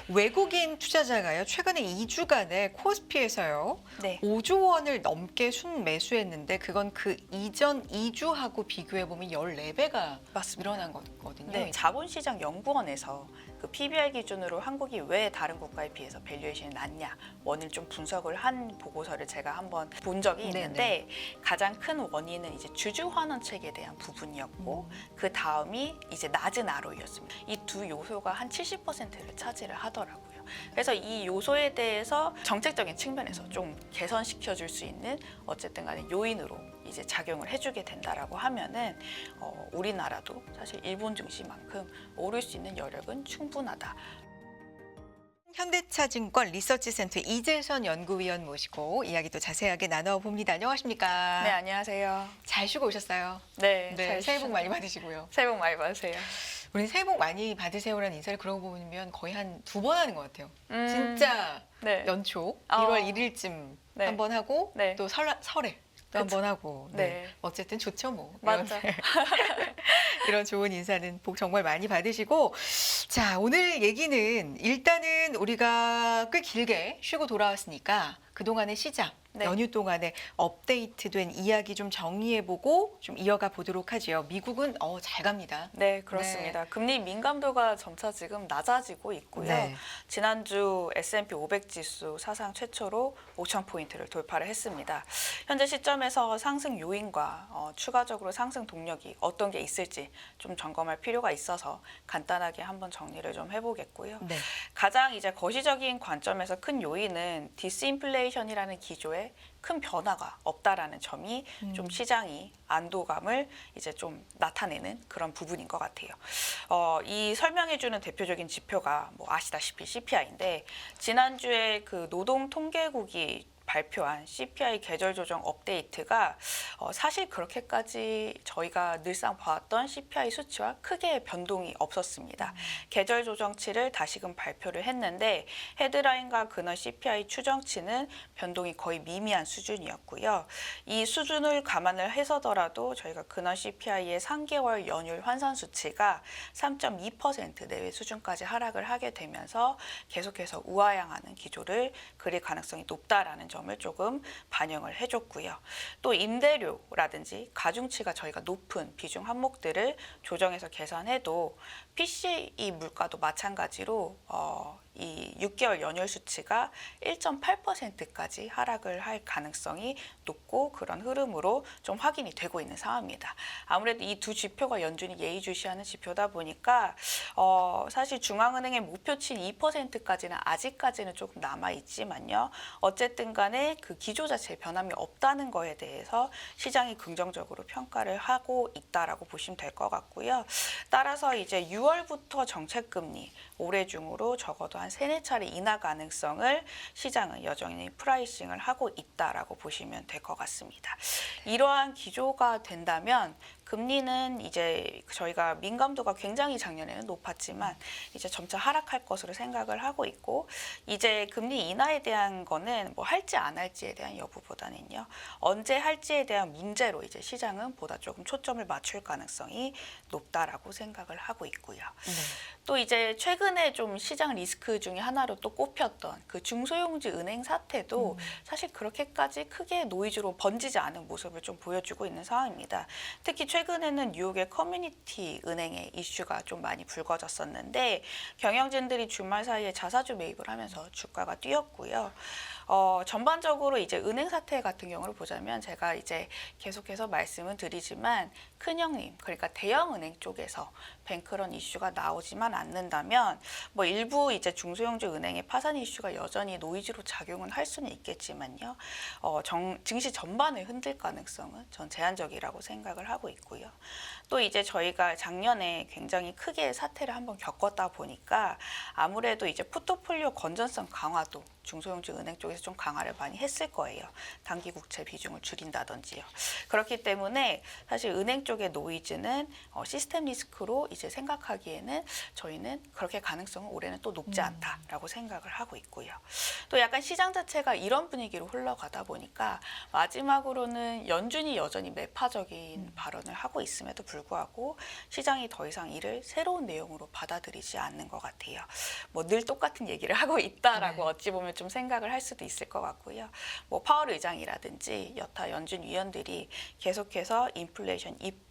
외국인 투자자가요, 최근에 2주간에 코스피에서요, 네. 5조 원을 넘게 순매수했는데 그건 그 이전 2주하고 비교해보면 14배가 맞습니다. 늘어난 거거든요. 네, 자본시장 연구원에서 그 PBR 기준으로 한국이 왜 다른 국가에 비해서 밸류에이션이 낮냐 원을 좀 분석을 한 보고서를 제가 한번 본 적이 있는데 가장 큰 원인은 이제 주주 환원책에 대한 부분이었고 그 다음이 이제 낮은 ROE였습니다. 이 두 요소가 한 70%를 차지를 하더라고요. 그래서 이 요소에 대해서 정책적인 측면에서 좀 개선시켜 줄 수 있는 어쨌든 간에 요인으로 이제 작용을 해주게 된다라고 하면은 우리나라도 사실 일본 증시만큼 오를 수 있는 여력은 충분하다. 현대차증권 리서치센터 이재선 연구위원 모시고 이야기도 자세하게 나눠봅니다. 안녕하십니까? 네, 안녕하세요. 잘 쉬고 오셨어요? 네, 네, 새해 복 많이 받으시고요. 새해 복 많이 받으세요. 우리 새해 복 많이 받으세요라는 인사를 그러고 보면 거의 한 2번 하는 것 같아요. 진짜 네. 연초 1월 1일쯤 네. 한 번 하고 네. 또 설에 또 한 번 하고 네. 어쨌든 좋죠 뭐. 맞죠. 이런 좋은 인사는 복 정말 많이 받으시고, 자, 오늘 얘기는 일단은 우리가 꽤 길게 쉬고 돌아왔으니까 그동안의 시장, 네. 연휴 동안에 업데이트된 이야기 좀 정리해보고 좀 이어가 보도록 하죠. 미국은 잘 갑니다. 네, 그렇습니다. 금리 민감도가 점차 지금 낮아지고 있고요. 네. 지난주 S&P 500 지수 사상 최초로 5,000포인트를 돌파를 했습니다. 현재 시점에서 상승 요인과 추가적으로 상승 동력이 어떤 게 있을지 좀 점검할 필요가 있어서 간단하게 한번 정리를 좀 해보겠고요. 네. 가장 이제 거시적인 관점에서 큰 요인은 디스인플레이션이라는 기조에 큰 변화가 없다라는 점이 좀 시장이 안도감을 이제 좀 나타내는 그런 부분인 것 같아요. 이 설명해주는 대표적인 지표가 뭐 아시다시피 CPI인데 지난주에 그 노동통계국이 발표한 CPI 계절 조정 업데이트가 사실 그렇게까지 저희가 늘상 봐왔던 CPI 수치와 크게 변동이 없었습니다. 계절 조정치를 다시금 발표를 했는데 헤드라인과 근원 CPI 추정치는 변동이 거의 미미한 수준이었고요. 이 수준을 감안을 해서더라도 저희가 근원 CPI의 3개월 연율 환산 수치가 3.2% 내외 수준까지 하락을 하게 되면서 계속해서 우하향하는 기조를 그릴 가능성이 높다라는 점을 조금 반영을 해줬고요. 또 임대료라든지 가중치가 저희가 높은 비중 항목들을 조정해서 계산해도 PCE 물가도 마찬가지로 이 6개월 연율 수치가 1.8%까지 하락을 할 가능성이 높고 그런 흐름으로 좀 확인이 되고 있는 상황입니다. 아무래도 이 두 지표가 연준이 예의주시하는 지표다 보니까 사실 중앙은행의 목표치인 2%까지는 아직까지는 조금 남아 있지만요. 어쨌든 간에 그 기조 자체에 변함이 없다는 거에 대해서 시장이 긍정적으로 평가를 하고 있다라고 보시면 될 것 같고요. 따라서 이제 6월부터 정책금리 올해 중으로 적어도 한 3-4차례 인하 가능성을 시장은 여전히 프라이싱을 하고 있다라고 보시면 될 것 같습니다. 이러한 기조가 된다면 금리는 이제 저희가 민감도가 굉장히 작년에는 높았지만 이제 점차 하락할 것으로 생각을 하고 있고 이제 금리 인하에 대한 거는 뭐 할지 안 할지에 대한 여부보다는요. 언제 할지에 대한 문제로 이제 시장은 보다 조금 초점을 맞출 가능성이 높다라고 생각을 하고 있고요. 또 이제 최근에 좀 시장 리스크 중에 하나로 또 꼽혔던 그 중소형주 은행 사태도 사실 그렇게까지 크게 노이즈로 번지지 않은 모습을 좀 보여주고 있는 상황입니다. 특히 최근에는 뉴욕의 커뮤니티 은행의 이슈가 좀 많이 불거졌었는데 경영진들이 주말 사이에 자사주 매입을 하면서 주가가 뛰었고요. 전반적으로 이제 은행 사태 같은 경우를 보자면 제가 이제 계속해서 말씀을 드리지만 큰형님, 그러니까 대형은행 쪽에서 뱅크런 이슈가 나오지만 않는다면 뭐 일부 이제 중소형주 은행의 파산 이슈가 여전히 노이즈로 작용은 할 수는 있겠지만요. 증시 전반을 흔들 가능성은 전 제한적이라고 생각을 하고 있고요. 또 이제 저희가 작년에 굉장히 크게 사태를 한번 겪었다 보니까 아무래도 이제 포트폴리오 건전성 강화도 중소형주 은행 쪽에서 좀 강화를 많이 했을 거예요. 단기 국채 비중을 줄인다든지요. 그렇기 때문에 사실 은행 쪽의 노이즈는 시스템 리스크로 이제 생각하기에는 저희는 그렇게 가능성은 올해는 또 높지 않다라고 생각을 하고 있고요. 또 약간 시장 자체가 이런 분위기로 흘러가다 보니까 마지막으로는 연준이 여전히 매파적인 발언을 하고 있음에도 불구하고 시장이 더 이상 이를 새로운 내용으로 받아들이지 않는 것 같아요. 뭐 늘 똑같은 얘기를 하고 있다라고 네. 어찌 보면 좀 생각을 할 수도 있을 것 같고요. 뭐 파월 의장이라든지 여타 연준 위원들이 계속해서 인플레이션 2%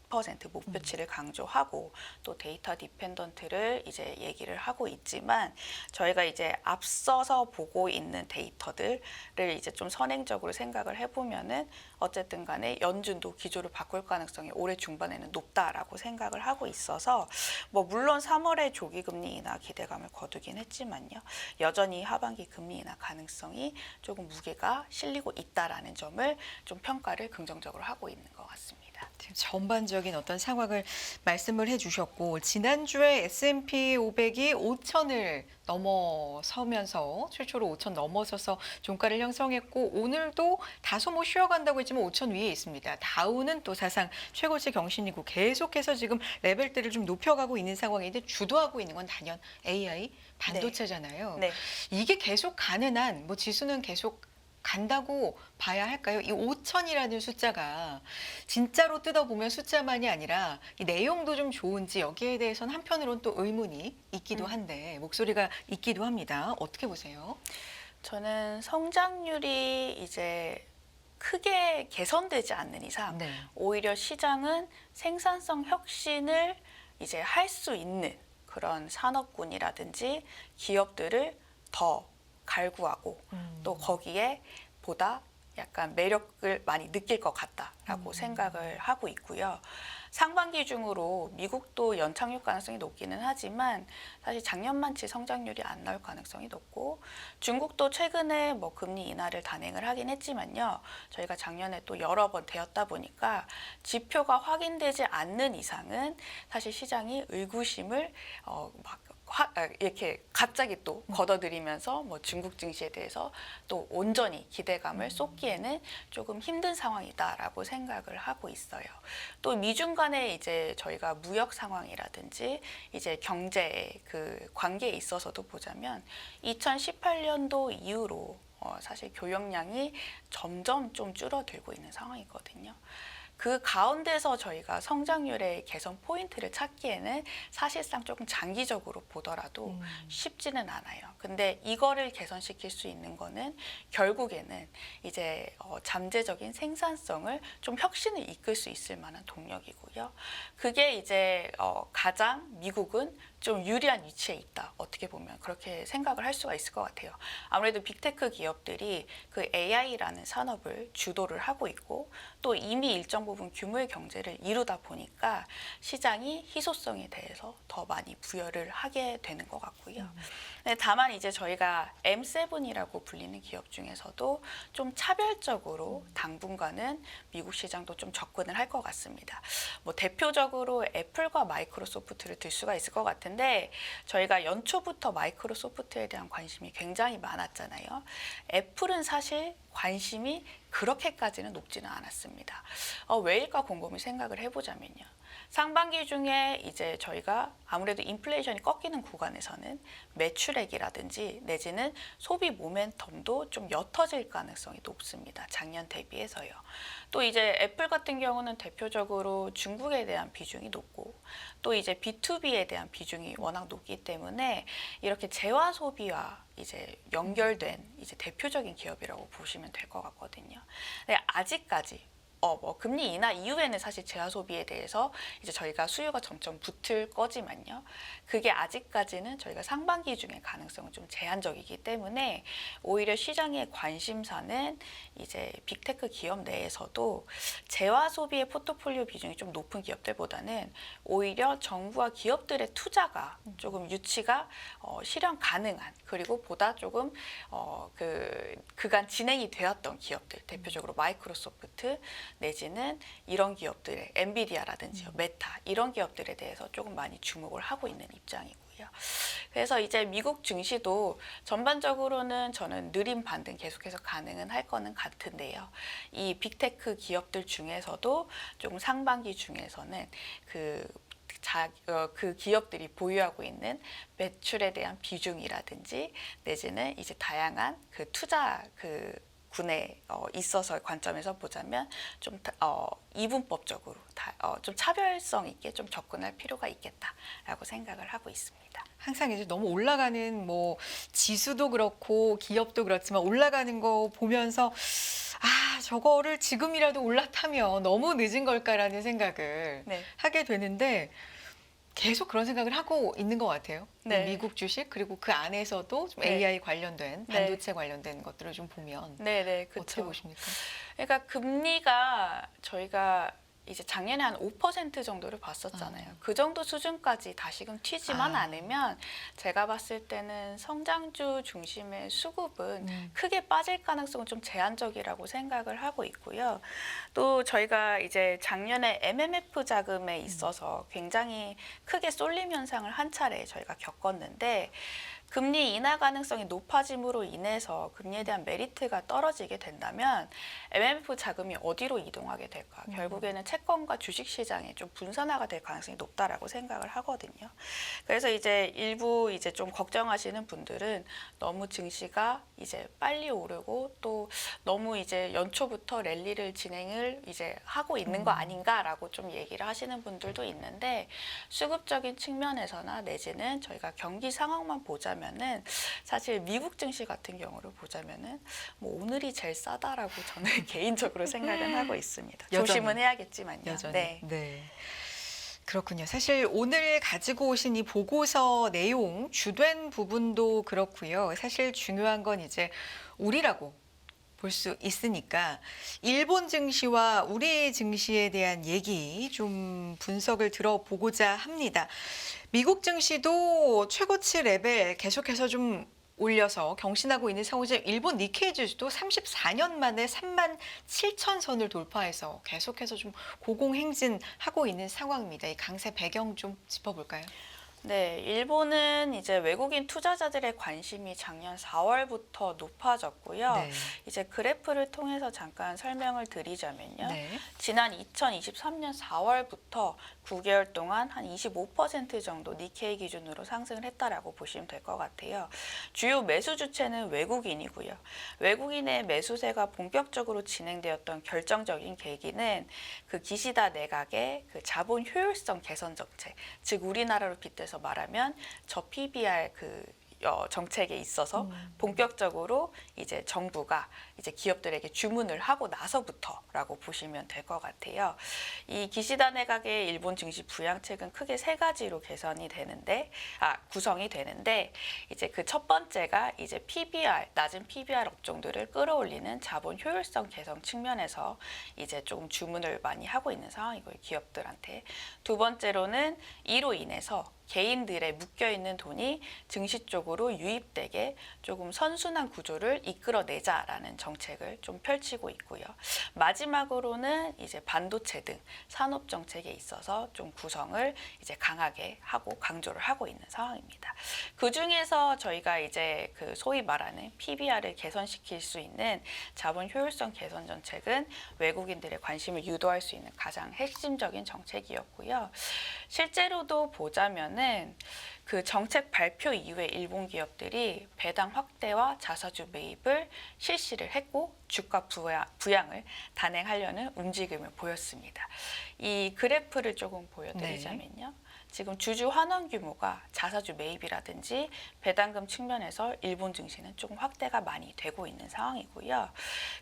목표치를 강조하고 또 데이터 디펜던트를 이제 얘기를 하고 있지만 저희가 이제 앞서서 보고 있는 데이터들을 이제 좀 선행적으로 생각을 해보면은 어쨌든 간에 연준도 기조를 바꿀 가능성이 올해 중반에는 높다라고 생각을 하고 있어서 뭐 물론 3월에 조기 금리 인하 기대감을 거두긴 했지만요. 여전히 하반기 금리 인하 가능성이 조금 무게가 실리고 있다라는 점을 좀 평가를 긍정적으로 하고 있는 것 같습니다. 지금 전반적인 어떤 상황을 말씀을 해주셨고 지난주에 S&P 500이 5천을 넘어서면서 최초로 5천 넘어서서 종가를 형성했고 오늘도 다소 뭐 쉬어간다고 했지만 5천 위에 있습니다. 다우는 또 사상 최고치 경신이고 계속해서 지금 레벨들을 좀 높여가고 있는 상황인데 주도하고 있는 건 단연 AI 반도체잖아요. 네. 이게 계속 가는 한 뭐 지수는 계속 간다고 봐야 할까요? 이 5천이라는 숫자가 진짜로 뜯어보면 숫자만이 아니라 이 내용도 좀 좋은지 여기에 대해서는 한편으로는 또 의문이 있기도 한데 목소리가 있기도 합니다. 어떻게 보세요? 저는 성장률이 이제 크게 개선되지 않는 이상 네. 오히려 시장은 생산성 혁신을 이제 할 수 있는 그런 산업군이라든지 기업들을 더 갈구하고 또 거기에 보다 약간 매력을 많이 느낄 것 같다라고 생각을 하고 있고요. 상반기 중으로 미국도 연착륙 가능성이 높기는 하지만 사실 작년만치 성장률이 안 나올 가능성이 높고 중국도 최근에 뭐 금리 인하를 단행을 하긴 했지만요. 저희가 작년에 또 여러 번 되었다 보니까 지표가 확인되지 않는 이상은 사실 시장이 의구심을 이렇게 갑자기 또 걷어들이면서 뭐 중국 증시에 대해서 또 온전히 기대감을 쏟기에는 조금 힘든 상황이다라고 생각을 하고 있어요. 또 미중 간에 이제 저희가 무역 상황이라든지 이제 경제의 그 관계에 있어서도 보자면 2018년도 이후로 사실 교역량이 점점 좀 줄어들고 있는 상황이거든요. 그 가운데서 저희가 성장률의 개선 포인트를 찾기에는 사실상 조금 장기적으로 보더라도 쉽지는 않아요. 근데 이거를 개선시킬 수 있는 거는 결국에는 이제 잠재적인 생산성을 좀 혁신을 이끌 수 있을 만한 동력이고요. 그게 이제 가장 미국은 좀 유리한 위치에 있다. 어떻게 보면 그렇게 생각을 할 수가 있을 것 같아요. 아무래도 빅테크 기업들이 그 AI라는 산업을 주도를 하고 있고 또 이미 일정 부분 규모의 경제를 이루다 보니까 시장이 희소성에 대해서 더 많이 부여를 하게 되는 것 같고요. 근데 다만 이제 저희가 M7이라고 불리는 기업 중에서도 좀 차별적으로 당분간은 미국 시장도 좀 접근을 할 것 같습니다. 뭐 대표적으로 애플과 마이크로소프트를 들 수가 있을 것 같은데 저희가 연초부터 마이크로소프트에 대한 관심이 굉장히 많았잖아요. 애플은 사실 관심이 그렇게까지는 높지는 않았습니다. 왜일까 곰곰이 생각을 해보자면요. 상반기 중에 이제 저희가 아무래도 인플레이션이 꺾이는 구간에서는 매출액이라든지 내지는 소비 모멘텀도 좀 옅어질 가능성이 높습니다. 작년 대비해서요. 또 이제 애플 같은 경우는 대표적으로 중국에 대한 비중이 높고 또 이제 B2B에 대한 비중이 워낙 높기 때문에 이렇게 재화 소비와 이제 연결된 이제 대표적인 기업이라고 보시면 될 것 같거든요. 근데 아직까지 뭐 금리 인하 이후에는 사실 재화 소비에 대해서 이제 저희가 수요가 점점 붙을 거지만요. 그게 아직까지는 저희가 상반기 중에 가능성은 좀 제한적이기 때문에 오히려 시장의 관심사는 이제 빅테크 기업 내에서도 재화 소비의 포트폴리오 비중이 좀 높은 기업들보다는 오히려 정부와 기업들의 투자가 조금 유치가 실현 가능한 그리고 보다 조금 그간 진행이 되었던 기업들 대표적으로 마이크로소프트 내지는 이런 기업들의 엔비디아라든지 메타 이런 기업들에 대해서 조금 많이 주목을 하고 있는 입장이고요. 그래서 이제 미국 증시도 전반적으로는 저는 느린 반등 계속해서 가능은 할 거는 같은데요. 이 빅테크 기업들 중에서도 조금 상반기 중에서는 그 기업들이 보유하고 있는 매출에 대한 비중이라든지 내지는 이제 다양한 그 투자 군에 있어서의 관점에서 보자면 좀 이분법적으로 좀 차별성 있게 좀 접근할 필요가 있겠다라고 생각을 하고 있습니다. 항상 이제 너무 올라가는 뭐 지수도 그렇고 기업도 그렇지만 올라가는 거 보면서 저거를 지금이라도 올라타면 너무 늦은 걸까라는 생각을 네. 하게 되는데 계속 그런 생각을 하고 있는 것 같아요. 네. 미국 주식 그리고 그 안에서도 좀 네. AI 관련된 네. 반도체 관련된 것들을 좀 보면 네네, 어떻게 그렇죠. 보십니까? 그러니까 금리가 저희가 이제 작년에 한 5% 정도를 봤었잖아요. 그 정도 수준까지 다시금 튀지만 않으면 제가 봤을 때는 성장주 중심의 수급은 크게 빠질 가능성은 좀 제한적이라고 생각을 하고 있고요. 또 저희가 이제 작년에 MMF 자금에 있어서 굉장히 크게 쏠림 현상을 한 차례 저희가 겪었는데 금리 인하 가능성이 높아짐으로 인해서 금리에 대한 메리트가 떨어지게 된다면 MMF 자금이 어디로 이동하게 될까? 결국에는 채권과 주식 시장에 좀 분산화가 될 가능성이 높다라고 생각을 하거든요. 그래서 이제 일부 이제 좀 걱정하시는 분들은 너무 증시가 이제 빨리 오르고 또 너무 이제 연초부터 랠리를 진행을 이제 하고 있는 거 아닌가라고 좀 얘기를 하시는 분들도 있는데 수급적인 측면에서나 내지는 저희가 경기 상황만 보자면은 사실 미국 증시 같은 경우를 보자면은 뭐 오늘이 제일 싸다라고 저는 개인적으로 생각은 하고 있습니다. 여전히. 조심은 해야겠지만요. 여전히. 네. 네. 그렇군요. 사실 오늘 가지고 오신 이 보고서 내용, 주된 부분도 그렇고요. 사실 중요한 건 이제 우리라고 볼 수 있으니까 일본 증시와 우리 증시에 대한 얘기 좀 분석을 들어보고자 합니다. 미국 증시도 최고치 레벨 계속해서 좀 올려서 경신하고 있는 상황이죠. 일본 니케이 지수도 34년 만에 37,000선을 돌파해서 계속해서 좀 고공행진하고 있는 상황입니다. 이 강세 배경 좀 짚어볼까요? 네, 일본은 이제 외국인 투자자들의 관심이 작년 4월부터 높아졌고요. 네. 이제 그래프를 통해서 잠깐 설명을 드리자면요. 네. 지난 2023년 4월부터 9개월 동안 한 25% 정도 니케이 기준으로 상승을 했다라고 보시면 될 것 같아요. 주요 매수 주체는 외국인이고요. 외국인의 매수세가 본격적으로 진행되었던 결정적인 계기는 그 기시다 내각의 그 자본 효율성 개선 정책, 즉 우리나라로 빗대서 말하면 저 PBR 정책에 있어서 본격적으로 이제 정부가 이제 기업들에게 주문을 하고 나서부터라고 보시면 될 것 같아요. 이 기시다 내각의 일본 증시 부양책은 크게 세 가지로 구성이 되는데 이제 그 첫 번째가 이제 PBR, 낮은 PBR 업종들을 끌어올리는 자본 효율성 개선 측면에서 이제 조금 주문을 많이 하고 있는 상황이고요, 기업들한테. 두 번째로는 이로 인해서 개인들의 묶여있는 돈이 증시 쪽으로 유입되게 조금 선순환 구조를 이끌어내자라는 정책을 좀 펼치고 있고요. 마지막으로는 이제 반도체 등 산업 정책에 있어서 좀 구성을 이제 강하게 하고 강조를 하고 있는 상황입니다. 그 중에서 저희가 이제 그 소위 말하는 PBR을 개선시킬 수 있는 자본 효율성 개선 정책은 외국인들의 관심을 유도할 수 있는 가장 핵심적인 정책이었고요. 실제로도 보자면은 그 정책 발표 이후에 일본 기업들이 배당 확대와 자사주 매입을 실시를 했고 주가 부양을 단행하려는 움직임을 보였습니다. 이 그래프를 조금 보여드리자면요. 지금 주주 환원 규모가 자사주 매입이라든지 배당금 측면에서 일본 증시는 조금 확대가 많이 되고 있는 상황이고요.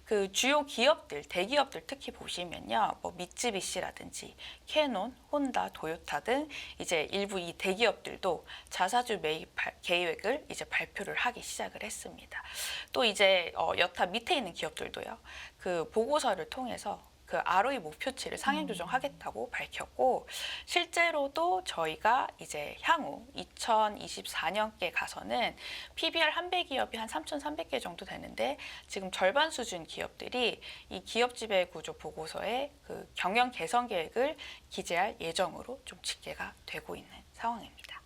그 주요 기업들, 대기업들 특히 보시면요, 뭐 미쯔비시라든지 캐논, 혼다, 도요타 등 이제 일부 이 대기업들도 자사주 매입 계획을 이제 발표를 하기 시작을 했습니다. 또 이제 여타 밑에 있는 기업들도요, 그 보고서를 통해서 그 ROE 목표치를 상향 조정하겠다고 밝혔고 실제로도 저희가 이제 향후 2024년께 가서는 PBR 한배 기업이 한 3,300개 정도 되는데 지금 절반 수준 기업들이 이 기업 지배 구조 보고서에 그 경영 개선 계획을 기재할 예정으로 좀 집계가 되고 있는 상황입니다.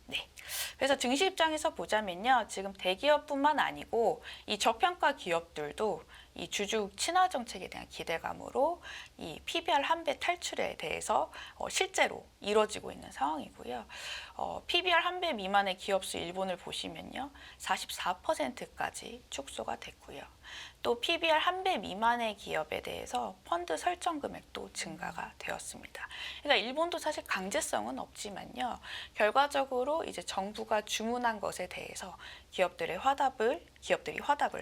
네. 그래서 증시 입장에서 보자면요. 지금 대기업뿐만 아니고 이 저평가 기업들도 이 주주 친화 정책에 대한 기대감으로 이 PBR 한배 탈출에 대해서 실제로 이뤄지고 있는 상황이고요. PBR 한배 미만의 기업 수 일본을 보시면요, 44%까지 축소가 됐고요. 또 PBR 한배 미만의 기업에 대해서 펀드 설정 금액도 증가가 되었습니다. 그러니까 일본도 사실 강제성은 없지만요, 결과적으로 이제 정부가 주문한 것에 대해서 기업들이 화답을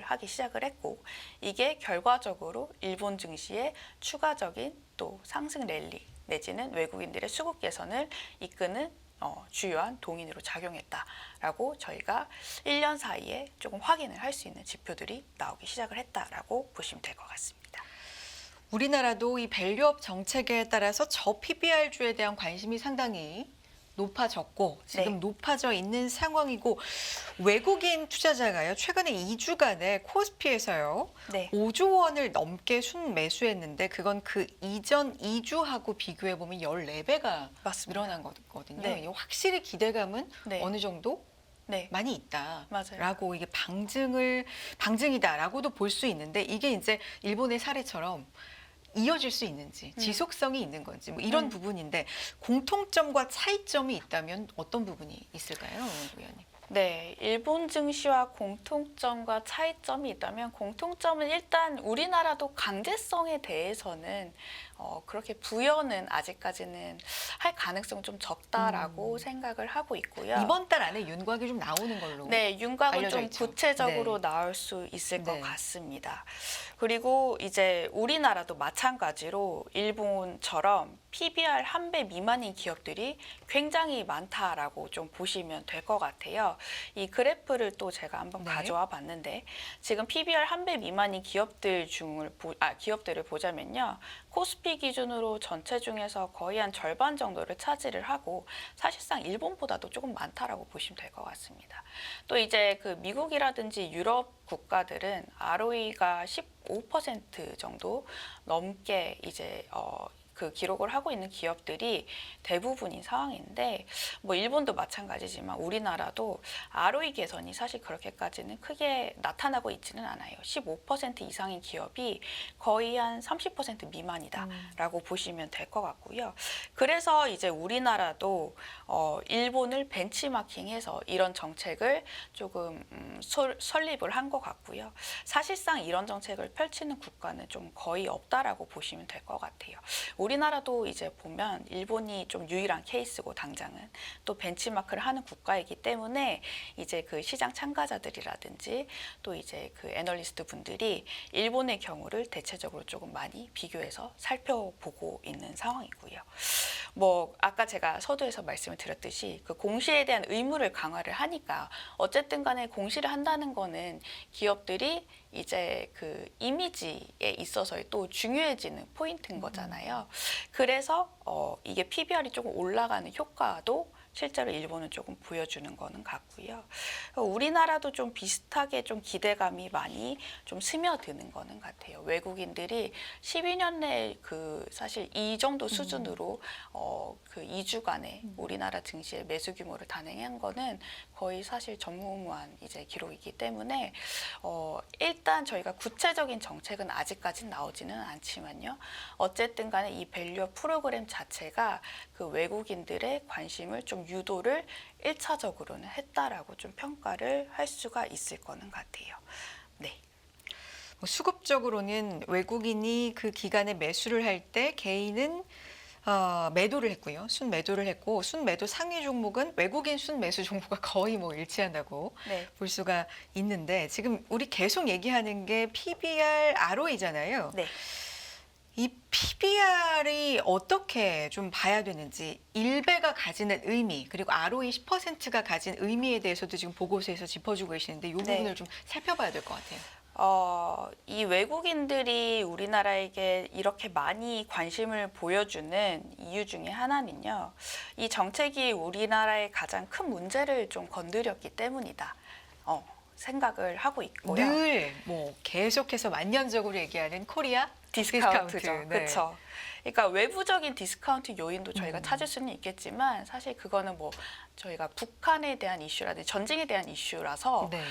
하기 시작을 했고, 이게 결과적으로 일본 증시의 추가적인 또 상승 랠리 내지는 외국인들의 수급 개선을 이끄는 주요한 동인으로 작용했다라고 저희가 1년 사이에 조금 확인을 할 수 있는 지표들이 나오기 시작을 했다라고 보시면 될 것 같습니다. 우리나라도 이 밸류업 정책에 따라서 저 PBR주에 대한 관심이 상당히 높아졌고 지금 네. 높아져 있는 상황이고, 외국인 투자자가요, 최근에 2주간에 코스피에서요, 네. 5조 원을 넘게 순매수했는데 그건 그 이전 2주하고 비교해 보면 14배가 맞습니다. 늘어난 거거든요. 네. 이게 확실히 기대감은 네. 어느 정도 네. 많이 있다라고, 맞아요. 이게 방증이다라고도 볼 수 있는데, 이게 이제 일본의 사례처럼 이어질 수 있는지, 지속성이 있는 건지, 뭐 이런 부분인데, 공통점과 차이점이 있다면 어떤 부분이 있을까요, 의원님? 네, 일본 증시와 공통점과 차이점이 있다면, 공통점은 일단 우리나라도 강제성에 대해서는 그렇게 부여는 아직까지는 할 가능성은 좀 적다라고 생각을 하고 있고요. 이번 달 안에 윤곽이 좀 나오는 걸로. 네, 윤곽은 알려져 좀 있죠. 구체적으로 네. 나올 수 있을 것 네. 같습니다. 그리고 이제 우리나라도 마찬가지로 일본처럼 PBR 한배 미만인 기업들이 굉장히 많다라고 좀 보시면 될 것 같아요. 이 그래프를 또 제가 한번 네. 가져와 봤는데, 지금 PBR 한배 미만인 기업들을 보자면요, 코스피 기준으로 전체 중에서 거의 한 절반 정도를 차지를 하고, 사실상 일본보다도 조금 많다라고 보시면 될 것 같습니다. 또 이제 그 미국이라든지 유럽 국가들은 ROE가 15% 정도 넘게 이제 그 기록을 하고 있는 기업들이 대부분인 상황인데, 뭐 일본도 마찬가지지만 우리나라도 ROE 개선이 사실 그렇게까지는 크게 나타나고 있지는 않아요. 15% 이상인 기업이 거의 한 30% 미만이다라고 보시면 될 것 같고요. 그래서 이제 우리나라도 일본을 벤치마킹해서 이런 정책을 조금 설립을 한 것 같고요. 사실상 이런 정책을 펼치는 국가는 좀 거의 없다라고 보시면 될 것 같아요. 우리나라도 이제 보면 일본이 좀 유일한 케이스고, 당장은 또 벤치마크를 하는 국가이기 때문에 이제 그 시장 참가자들이라든지 또 이제 그 애널리스트 분들이 일본의 경우를 대체적으로 조금 많이 비교해서 살펴보고 있는 상황이고요. 뭐 아까 제가 서두에서 말씀을 드렸듯이 그 공시에 대한 의무를 강화를 하니까 어쨌든 간에 공시를 한다는 거는 기업들이 이제 그 이미지에 있어서의 또 중요해지는 포인트인 거잖아요. 그래서 이게 PBR이 조금 올라가는 효과도 실제로 일본은 조금 보여주는 거는 같고요. 우리나라도 좀 비슷하게 좀 기대감이 많이 좀 스며드는 거는 같아요. 외국인들이 12년 내에 그 사실 이 정도 수준으로 그 2주간에 우리나라 증시의 매수 규모를 단행한 거는 거의 사실 전무후무한 이제 기록이기 때문에 일단 저희가 구체적인 정책은 아직까지는 나오지는 않지만요. 어쨌든 간에 이 밸류업 프로그램 자체가 그 외국인들의 관심을 좀 유도를 1차적으로는 했다라고 좀 평가를 할 수가 있을 거는 같아요. 네. 수급적으로는 외국인이 그 기간에 매수를 할 때 개인은 매도를 했고요. 순매도를 했고, 순매도 상위 종목은 외국인 순매수 종목과 거의 뭐 일치한다고 네. 볼 수가 있는데, 지금 우리 계속 얘기하는 게 PBR ROE잖아요. 네. 이 PBR이 어떻게 좀 봐야 되는지, 1배가 가지는 의미, 그리고 ROE 10%가 가진 의미에 대해서도 지금 보고서에서 짚어주고 계시는데, 이 부분을 네. 좀 살펴봐야 될 것 같아요. 이 외국인들이 우리나라에게 이렇게 많이 관심을 보여주는 이유 중에 하나는요, 이 정책이 우리나라의 가장 큰 문제를 좀 건드렸기 때문이다 생각을 하고 있고요. 늘 뭐 계속해서 만년적으로 얘기하는 코리아 디스카운트죠. 네. 그렇죠. 그러니까 외부적인 디스카운트 요인도 저희가 찾을 수는 있겠지만 사실 그거는 뭐 저희가 북한에 대한 이슈라든지 전쟁에 대한 이슈라서 네.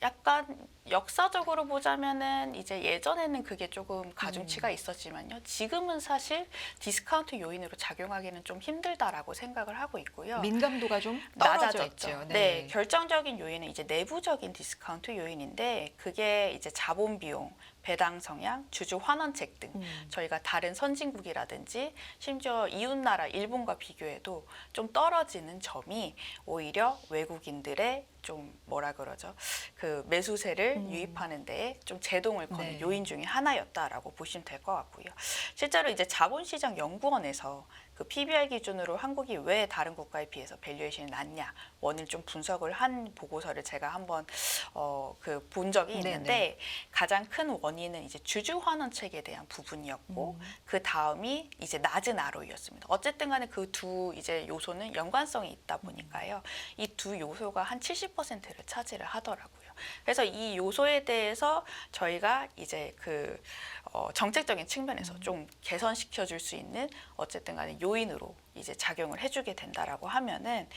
약간 역사적으로 보자면은 이제 예전에는 그게 조금 가중치가 있었지만요. 지금은 사실 디스카운트 요인으로 작용하기는 좀 힘들다라고 생각을 하고 있고요. 민감도가 좀 떨어져 낮아졌죠. 있죠. 네, 결정적인 요인은 이제 내부적인 디스카운트 요인인데 그게 이제 자본 비용, 배당 성향, 주주 환원책 등 저희가 다른 선진국이라든지 심지어 이웃나라 일본과 비교해도 좀 떨어지는 점이 오히려 외국인들의 좀 뭐라 그러죠? 그 매수세를 유입하는 데에 좀 제동을 거는 네. 요인 중에 하나였다라고 보시면 될 것 같고요. 실제로 이제 자본시장 연구원에서 그 PBR 기준으로 한국이 왜 다른 국가에 비해서 밸류에이션이 낮냐 원인을 좀 분석을 한 보고서를 제가 한번 그 본 적이 있는데 네네. 가장 큰 원인은 이제 주주 환원책에 대한 부분이었고 그 다음이 이제 낮은 ROE였습니다. 어쨌든간에 그 두 이제 요소는 연관성이 있다 보니까요. 이 두 요소가 한 70%를 차지를 하더라고요. 그래서 이 요소에 대해서 저희가 이제 그 정책적인 측면에서 좀 개선시켜 줄 수 있는 어쨌든 간에 요인으로 이제 작용을 해주게 된다라고 하면은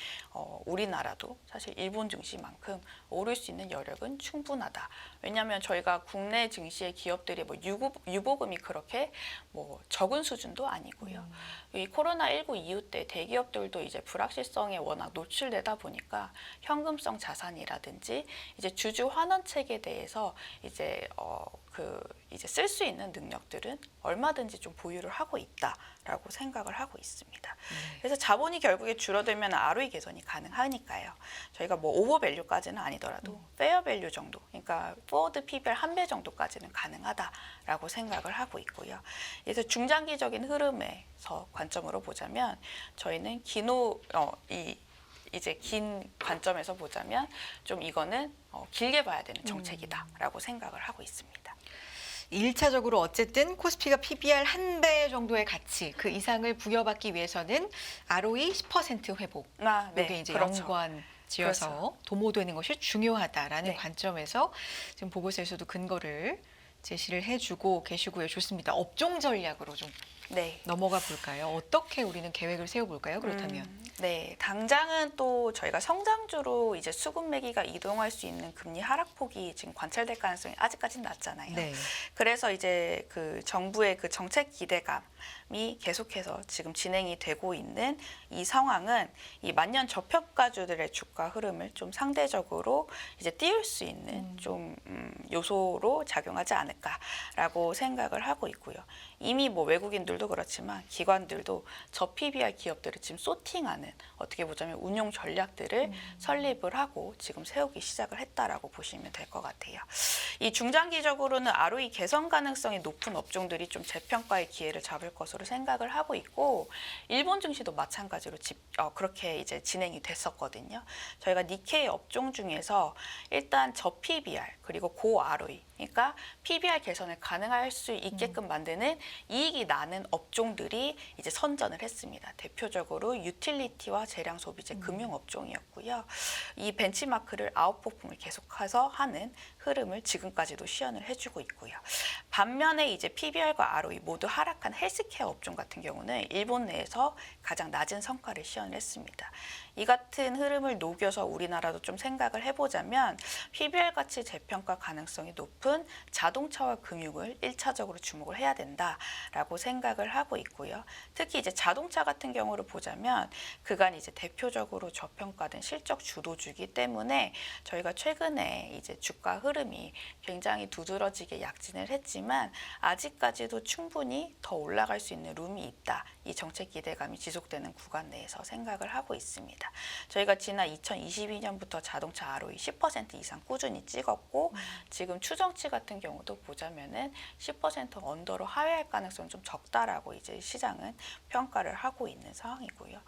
우리나라도 사실 일본 증시만큼 오를 수 있는 여력은 충분하다. 왜냐하면 저희가 국내 증시의 기업들이 뭐 유보금이 그렇게 뭐 적은 수준도 아니고요. 이 코로나19 이후 때 대기업들도 이제 불확실성에 워낙 노출되다 보니까 현금성 자산이라든지 이제 주주 환원책에 대해서 이제 이제 쓸 수 있는 능력들은 얼마든지 좀 보유를 하고 있다라고 생각을 하고 있습니다. 그래서 자본이 결국에 줄어들면 ROE 개선이 가능하니까요. 저희가 뭐 오버밸류까지는 아니더라도 페어밸류 정도, 그러니까 포워드 PBR 1배 정도까지는 가능하다라고 생각을 하고 있고요. 그래서 중장기적인 흐름에서 관점으로 보자면 저희는 이제 긴 관점에서 보자면 좀 이거는 길게 봐야 되는 정책이다라고 생각을 하고 있습니다. 1차적으로 어쨌든 코스피가 PBR 1배 정도의 가치 그 이상을 부여받기 위해서는 ROE 10% 회복. 이게 이제 그렇죠. 연관 지어서 도모되는 것이 중요하다라는 네. 관점에서 지금 보고서에서도 근거를 제시를 해주고 계시고요. 좋습니다. 업종 전략으로 좀 네. 넘어가 볼까요? 어떻게 우리는 계획을 세워볼까요? 그렇다면. 네, 당장은 또 저희가 성장주로 이제 수급 매기가 이동할 수 있는 금리 하락폭이 지금 관찰될 가능성이 아직까지는 낮잖아요. 네. 그래서 이제 그 정부의 그 정책 기대감이 계속해서 지금 진행이 되고 있는 이 상황은 이 만년 저평가주들의 주가 흐름을 좀 상대적으로 이제 띄울 수 있는 좀 요소로 작용하지 않을까라고 생각을 하고 있고요. 이미 뭐 외국인들도 그렇지만 기관들도 저 PBR 기업들을 지금 소팅하는 어떻게 보자면 운용 전략들을 설립을 하고 지금 세우기 시작을 했다라고 보시면 될 것 같아요. 이 중장기적으로는 ROE 개선 가능성이 높은 업종들이 좀 재평가의 기회를 잡을 것으로 생각을 하고 있고 일본 증시도 마찬가지로 그렇게 이제 진행이 됐었거든요. 저희가 니케이 업종 중에서 일단 저 PBR 그리고 고 ROE 그러니까 PBR 개선을 가능할 수 있게끔 만드는 이익이 나는 업종들이 이제 선전을 했습니다. 대표적으로 유틸리티와 재량 소비재 금융 업종이었고요. 이 벤치마크를 아웃퍼폼을 계속해서 하는 흐름을 지금까지도 시연을 해주고 있고요. 반면에 이제 PBR과 ROE 모두 하락한 헬스케어 업종 같은 경우는 일본 내에서 가장 낮은 성과를 시연을 했습니다. 이 같은 흐름을 녹여서 우리나라도 좀 생각을 해보자면 PBR 가치 재평가 가능성이 높은 자동차와 금융을 1차적으로 주목을 해야 된다라고 생각을 하고 있고요. 특히 이제 자동차 같은 경우를 보자면 그간 이제 대표적으로 저평가된 실적 주도주기 때문에 저희가 최근에 이제 주가 흐름이 굉장히 두드러지게 약진을 했지만 아직까지도 충분히 더 올라갈 수 있는 룸이 있다. 이 정책 기대감이 지속되는 구간 내에서 생각을 하고 있습니다. 저희가 지난 2022년부터 자동차 ROE 10% 이상 꾸준히 찍었고 지금 추정치 같은 경우도 보자면은 10% 언더로 하회할 가능성이 좀 적다. 있다라고 이제 시장은 평가를 하고 있는 상황이고요.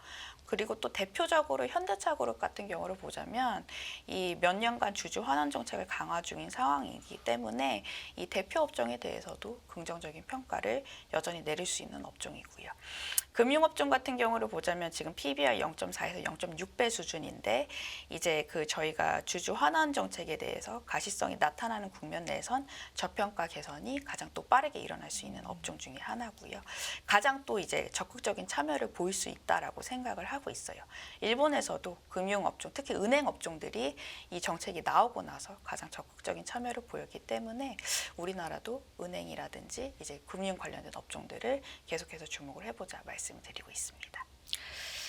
그리고 또 대표적으로 현대차그룹 같은 경우를 보자면 이 몇 년간 주주 환원 정책을 강화 중인 상황이기 때문에 이 대표 업종에 대해서도 긍정적인 평가를 여전히 내릴 수 있는 업종이고요. 금융업종 같은 경우를 보자면 지금 PBR 0.4에서 0.6배 수준인데 이제 그 저희가 주주 환원 정책에 대해서 가시성이 나타나는 국면 내에선 저평가 개선이 가장 또 빠르게 일어날 수 있는 업종 중에 하나고요. 가장 또 이제 적극적인 참여를 보일 수 있다라고 생각을 하고 있어요. 일본에서도 금융업종, 특히 은행 업종들이 이 정책이 나오고 나서 가장 적극적인 참여를 보였기 때문에 우리나라도 은행이라든지 이제 금융 관련된 업종들을 계속해서 주목을 해보자 말씀을 드리고 있습니다.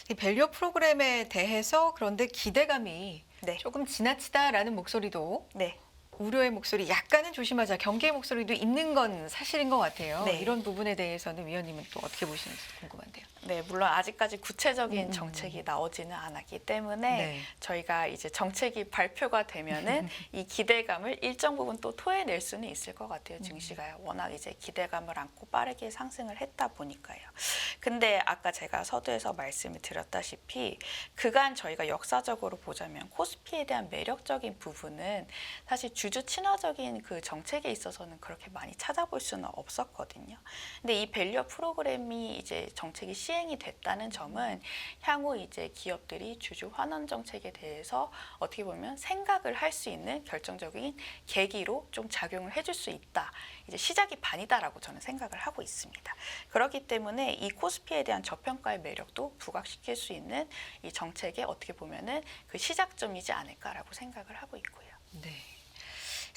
이 밸류 프로그램에 대해서 그런데 기대감이 네. 조금 지나치다라는 목소리도 네. 우려의 목소리, 약간은 조심하자, 경계의 목소리도 있는 건 사실인 것 같아요. 네. 이런 부분에 대해서는 위원님은 또 어떻게 보시는지 궁금한데요. 네, 물론 아직까지 구체적인 정책이 나오지는 않았기 때문에 네. 저희가 이제 정책이 발표가 되면은 이 기대감을 일정 부분 또 토해낼 수는 있을 것 같아요. 증시가 워낙 이제 기대감을 안고 빠르게 상승을 했다 보니까요. 근데 아까 제가 서두에서 말씀을 드렸다시피 그간 저희가 역사적으로 보자면 코스피에 대한 매력적인 부분은 사실 주주 친화적인 그 정책에 있어서는 그렇게 많이 찾아볼 수는 없었거든요. 근데 이 밸류 프로그램이 이제 정책이 시행이 됐다는 점은 향후 이제 기업들이 주주 환원 정책에 대해서 어떻게 보면 생각을 할 수 있는 결정적인 계기로 좀 작용을 해줄 수 있다. 이제 시작이 반이다라고 저는 생각을 하고 있습니다. 그렇기 때문에 이 코스피에 대한 저평가의 매력도 부각시킬 수 있는 이 정책의 어떻게 보면은 그 시작점이지 않을까라고 생각을 하고 있고요. 네.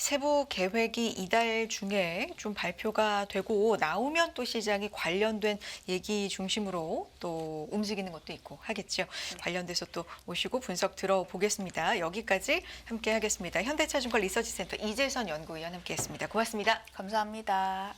세부 계획이 이달 중에 좀 발표가 되고 나오면 또 시장이 관련된 얘기 중심으로 또 움직이는 것도 있고 하겠죠. 관련돼서 또 모시고 분석 들어보겠습니다. 여기까지 함께 하겠습니다. 현대차증권 리서치센터 이재선 연구위원 함께했습니다. 고맙습니다. 감사합니다.